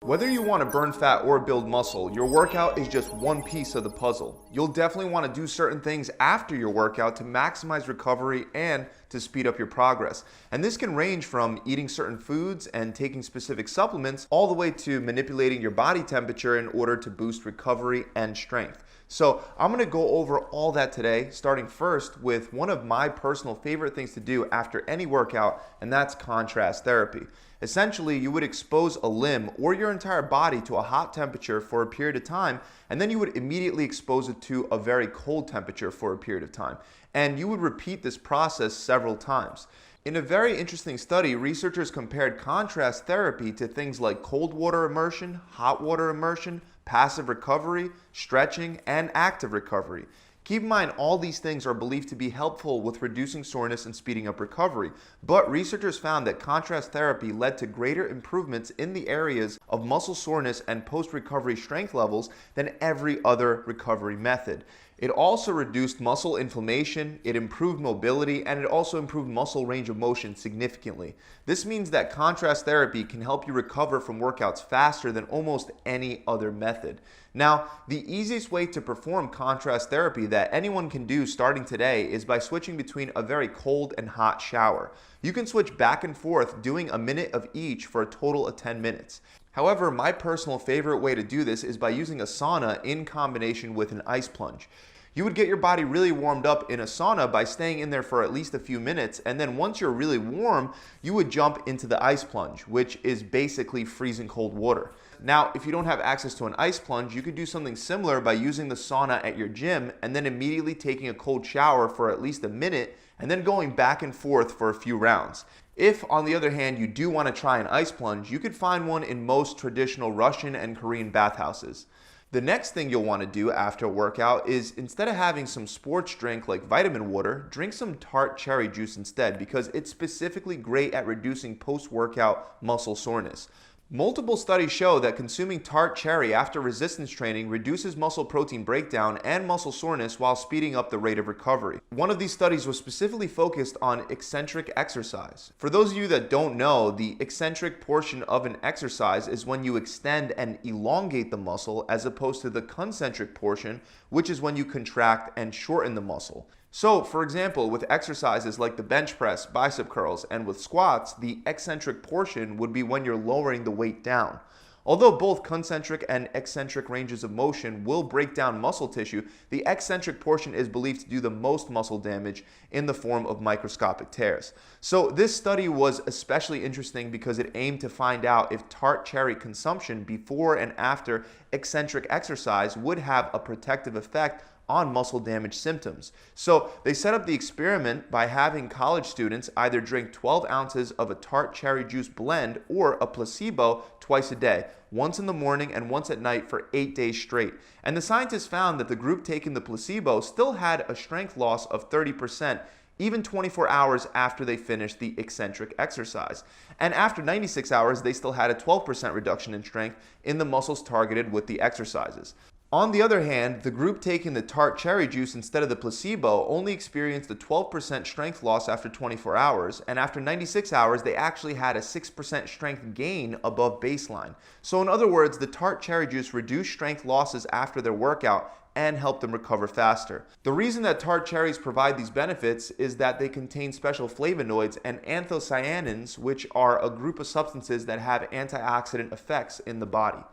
Whether you want to burn fat or build muscle, your workout is just one piece of the puzzle. You'll definitely want to do certain things after your workout to maximize recovery and to speed up your progress. And this can range from eating certain foods and taking specific supplements all the way to manipulating your body temperature in order to boost recovery and strength. So I'm going to go over all that today, starting first with one of my personal favorite things to do after any workout, and that's contrast therapy. Essentially, you would expose a limb or your entire body to a hot temperature for a period of time, and then you would immediately expose it to a very cold temperature for a period of time. And you would repeat this process several times. In a very interesting study, researchers compared contrast therapy to things like cold water immersion, hot water immersion, passive recovery, stretching, and active recovery. Keep in mind, all these things are believed to be helpful with reducing soreness and speeding up recovery, but researchers found that contrast therapy led to greater improvements in the areas of muscle soreness and post-recovery strength levels than every other recovery method. It also reduced muscle inflammation, it improved mobility, and it also improved muscle range of motion significantly. This means that contrast therapy can help you recover from workouts faster than almost any other method. Now, the easiest way to perform contrast therapy that anyone can do starting today is by switching between a very cold and hot shower. You can switch back and forth, doing a minute of each for a total of 10 minutes. However, my personal favorite way to do this is by using a sauna in combination with an ice plunge. You would get your body really warmed up in a sauna by staying in there for at least a few minutes, and then once you're really warm, you would jump into the ice plunge, which is basically freezing cold water. Now, if you don't have access to an ice plunge, you could do something similar by using the sauna at your gym and then immediately taking a cold shower for at least a minute and then going back and forth for a few rounds. If, on the other hand, you do want to try an ice plunge, you could find one in most traditional Russian and Korean bathhouses. The next thing you'll want to do after a workout is, instead of having some sports drink like vitamin water, drink some tart cherry juice instead, because it's specifically great at reducing post-workout muscle soreness. Multiple studies show that consuming tart cherry after resistance training reduces muscle protein breakdown and muscle soreness while speeding up the rate of recovery. One of these studies was specifically focused on eccentric exercise. For those of you that don't know, the eccentric portion of an exercise is when you extend and elongate the muscle, as opposed to the concentric portion, which is when you contract and shorten the muscle. So, for example, with exercises like the bench press, bicep curls, and with squats, the eccentric portion would be when you're lowering the weight down. Although both concentric and eccentric ranges of motion will break down muscle tissue, the eccentric portion is believed to do the most muscle damage in the form of microscopic tears. So this study was especially interesting because it aimed to find out if tart cherry consumption before and after eccentric exercise would have a protective effect on muscle damage symptoms. So they set up the experiment by having college students either drink 12 ounces of a tart cherry juice blend or a placebo twice a day, once in the morning and once at night for 8 days straight. And the scientists found that the group taking the placebo still had a strength loss of 30%, even 24 hours after they finished the eccentric exercise. And after 96 hours, they still had a 12% reduction in strength in the muscles targeted with the exercises. On the other hand, the group taking the tart cherry juice instead of the placebo only experienced a 12% strength loss after 24 hours, and after 96 hours, they actually had a 6% strength gain above baseline. So in other words, the tart cherry juice reduced strength losses after their workout and help them recover faster. The reason that tart cherries provide these benefits is that they contain special flavonoids and anthocyanins, which are a group of substances that have antioxidant effects in the body.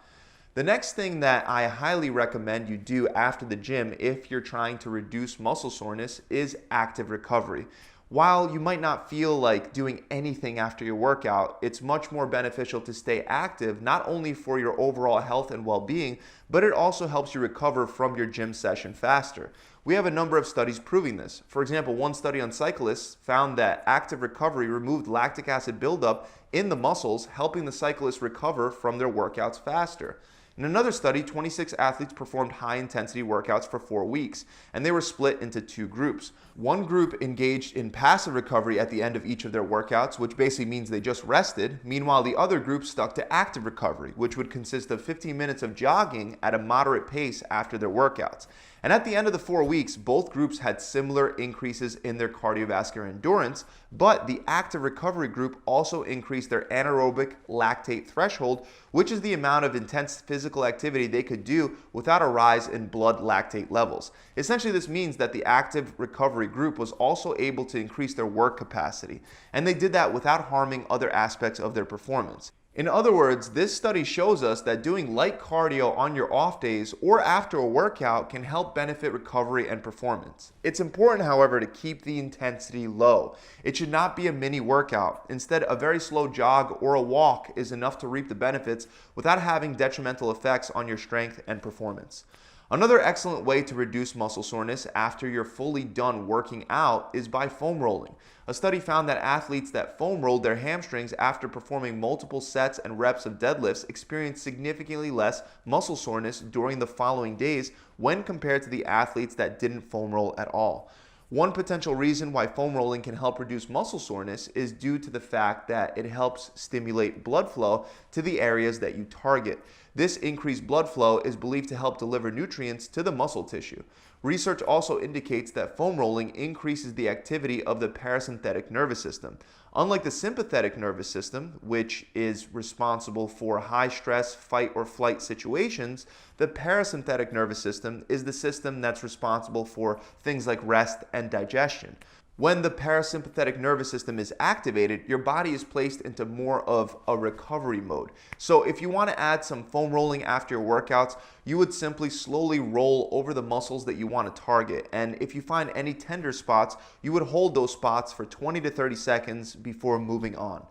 The next thing that I highly recommend you do after the gym if you're trying to reduce muscle soreness is active recovery. While you might not feel like doing anything after your workout, it's much more beneficial to stay active, not only for your overall health and well-being, but it also helps you recover from your gym session faster. We have a number of studies proving this. For example, one study on cyclists found that active recovery removed lactic acid buildup in the muscles, helping the cyclists recover from their workouts faster. In another study, 26 athletes performed high-intensity workouts for 4 weeks, and they were split into 2 groups. One group engaged in passive recovery at the end of each of their workouts, which basically means they just rested. Meanwhile, the other group stuck to active recovery, which would consist of 15 minutes of jogging at a moderate pace after their workouts. And at the end of the 4 weeks, both groups had similar increases in their cardiovascular endurance, but the active recovery group also increased their anaerobic lactate threshold, which is the amount of intense physical activity they could do without a rise in blood lactate levels. Essentially, this means that the active recovery group was also able to increase their work capacity, and they did that without harming other aspects of their performance. In other words, this study shows us that doing light cardio on your off days or after a workout can help benefit recovery and performance. It's important, however, to keep the intensity low. It should not be a mini workout. Instead, a very slow jog or a walk is enough to reap the benefits without having detrimental effects on your strength and performance. Another excellent way to reduce muscle soreness after you're fully done working out is by foam rolling. A study found that athletes that foam rolled their hamstrings after performing multiple sets and reps of deadlifts experienced significantly less muscle soreness during the following days when compared to the athletes that didn't foam roll at all. One potential reason why foam rolling can help reduce muscle soreness is due to the fact that it helps stimulate blood flow to the areas that you target. This increased blood flow is believed to help deliver nutrients to the muscle tissue. Research also indicates that foam rolling increases the activity of the parasympathetic nervous system. Unlike the sympathetic nervous system, which is responsible for high stress, fight or flight situations, the parasympathetic nervous system is the system that's responsible for things like rest and digestion. When the parasympathetic nervous system is activated, your body is placed into more of a recovery mode. So if you want to add some foam rolling after your workouts, you would simply slowly roll over the muscles that you want to target. And if you find any tender spots, you would hold those spots for 20 to 30 seconds before moving on.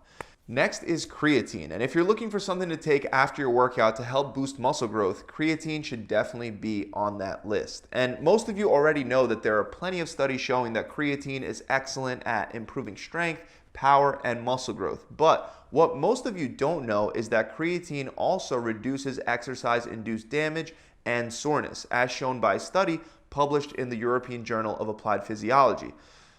Next is creatine, and if you're looking for something to take after your workout to help boost muscle growth, creatine should definitely be on that list. And most of you already know that there are plenty of studies showing that creatine is excellent at improving strength, power, and muscle growth. But what most of you don't know is that creatine also reduces exercise-induced damage and soreness, as shown by a study published in the European Journal of Applied Physiology.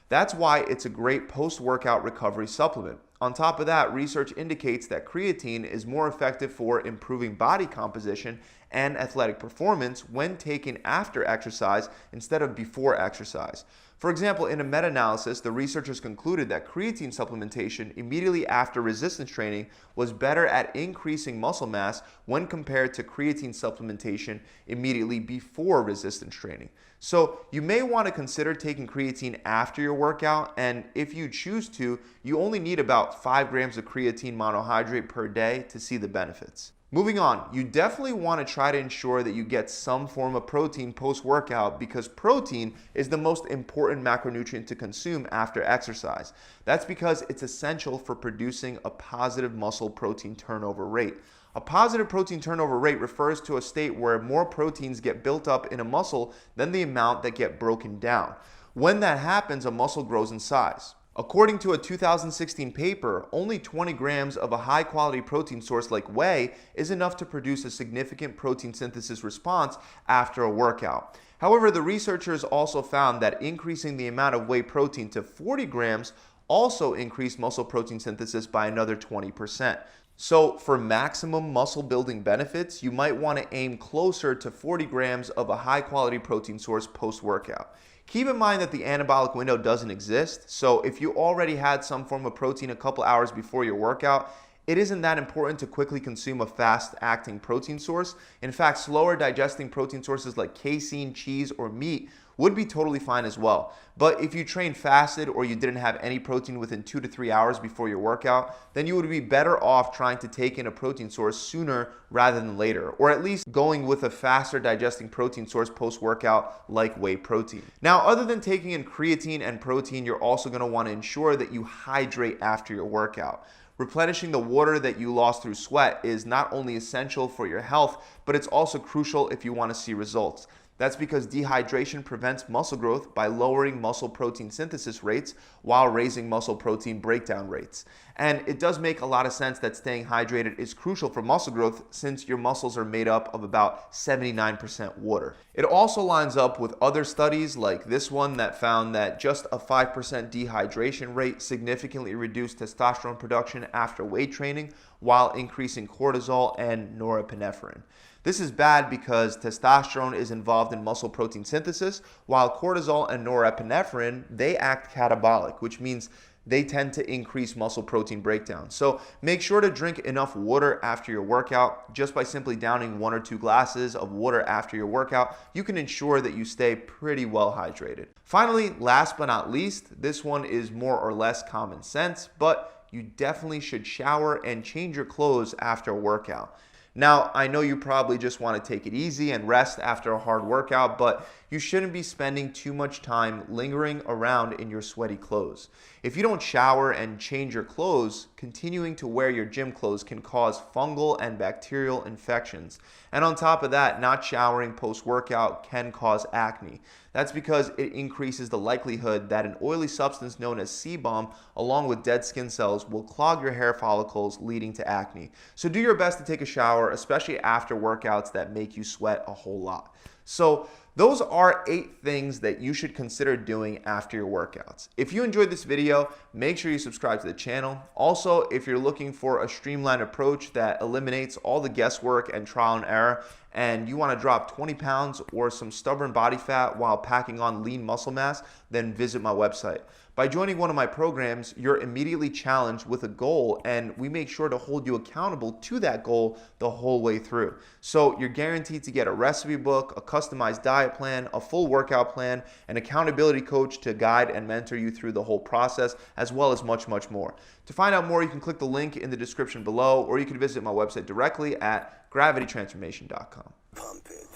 That's why it's a great post-workout recovery supplement. On top of that, research indicates that creatine is more effective for improving body composition and athletic performance when taken after exercise instead of before exercise. For example, in a meta-analysis, the researchers concluded that creatine supplementation immediately after resistance training was better at increasing muscle mass when compared to creatine supplementation immediately before resistance training. So you may want to consider taking creatine after your workout, and if you choose to, you only need about 5 grams of creatine monohydrate per day to see the benefits. Moving on, you definitely want to try to ensure that you get some form of protein post-workout because protein is the most important macronutrient to consume after exercise. That's because it's essential for producing a positive muscle protein turnover rate. A positive protein turnover rate refers to a state where more proteins get built up in a muscle than the amount that get broken down. When that happens, a muscle grows in size. According to a 2016 paper, only 20 grams of a high-quality protein source like whey is enough to produce a significant protein synthesis response after a workout. However, the researchers also found that increasing the amount of whey protein to 40 grams also increased muscle protein synthesis by another 20%. So for maximum muscle building benefits, you might want to aim closer to 40 grams of a high-quality protein source post-workout. Keep in mind that the anabolic window doesn't exist, so if you already had some form of protein a couple hours before your workout, it isn't that important to quickly consume a fast-acting protein source. In fact, slower digesting protein sources like casein, cheese, or meat would be totally fine as well. But if you trained fasted or you didn't have any protein within 2 to 3 hours before your workout, then you would be better off trying to take in a protein source sooner rather than later, or at least going with a faster digesting protein source post-workout like whey protein. Now, other than taking in creatine and protein, you're also going to want to ensure that you hydrate after your workout. Replenishing the water that you lost through sweat is not only essential for your health, but it's also crucial if you want to see results. That's because dehydration prevents muscle growth by lowering muscle protein synthesis rates while raising muscle protein breakdown rates. And it does make a lot of sense that staying hydrated is crucial for muscle growth since your muscles are made up of about 79% water. It also lines up with other studies like this one that found that just a 5% dehydration rate significantly reduced testosterone production after weight training while increasing cortisol and norepinephrine. This is bad because testosterone is involved in muscle protein synthesis, while cortisol and norepinephrine, they act catabolic, which means they tend to increase muscle protein breakdown. So make sure to drink enough water after your workout. Just by simply downing 1 or 2 glasses of water after your workout, you can ensure that you stay pretty well hydrated. Finally, last but not least, this one is more or less common sense, but you definitely should shower and change your clothes after a workout. Now, I know you probably just want to take it easy and rest after a hard workout, but you shouldn't be spending too much time lingering around in your sweaty clothes. If you don't shower and change your clothes, continuing to wear your gym clothes can cause fungal and bacterial infections. And on top of that, not showering post-workout can cause acne. That's because it increases the likelihood that an oily substance known as sebum, along with dead skin cells, will clog your hair follicles, leading to acne. So do your best to take a shower, especially after workouts that make you sweat a whole lot. So those are 8 things that you should consider doing after your workouts. If you enjoyed this video, make sure you subscribe to the channel. Also, if you're looking for a streamlined approach that eliminates all the guesswork and trial and error, and you want to drop 20 pounds or some stubborn body fat while packing on lean muscle mass, then visit my website. By joining one of my programs, you're immediately challenged with a goal, and we make sure to hold you accountable to that goal the whole way through. So you're guaranteed to get a recipe book, a customized diet plan, a full workout plan, an accountability coach to guide and mentor you through the whole process, as well as much, much more. To find out more, you can click the link in the description below, or you can visit my website directly at gravitytransformation.com. Pump it.